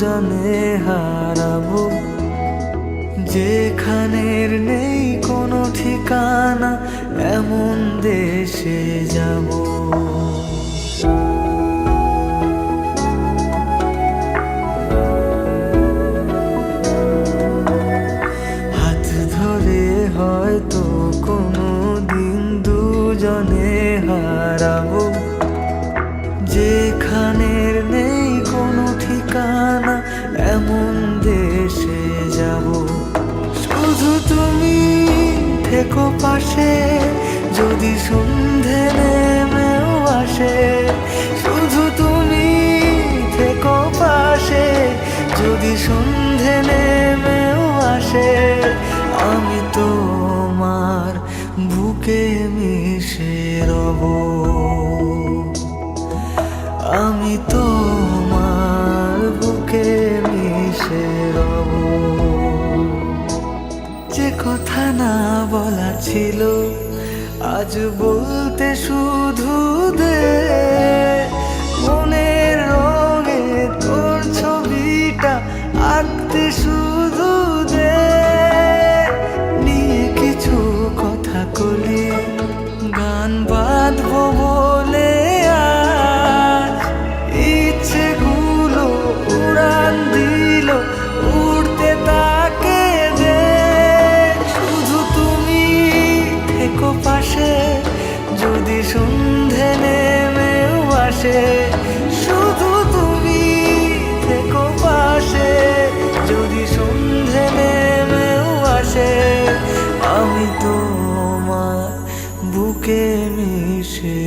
দুজনে হারাবো, যেখানের নেই কোনো ঠিকানা এমন দেশে যাব। হাত ধরে হয়তো কোনো দিন দুজনে হারাবো, যেখানের নেই কোনো ঠিকানা এমন দেশে যাব। শুধু তুমি থেকো পাশে, যদি সন্ধে নেমেও আসে। শুধু তুমি থেকো পাশে, যদি সন্ধে নেমেও আসে। আমি তোমার বুকে মিশে রব, আমি তোমার বুকে মিশে রব। যে কথা না বলা ছিল আজ বলতে শুধু দে, মনের রঙে তোর ছবিটা আঁকতে শুধু দে। নিয়ে কিছু কথা কলি, গান বাঁধবো বলে আজ ইচ্ছেগুলো উড়ান দিল, উড়তে তাকে দে। শুধু তুমি থেকো পাশে, যদি সন্ধে নেমেও আসে। শুধু তুমি থেকো পাশে, যদি সন্ধে নেমেও আসে। আমি তোমার বুকে মিশে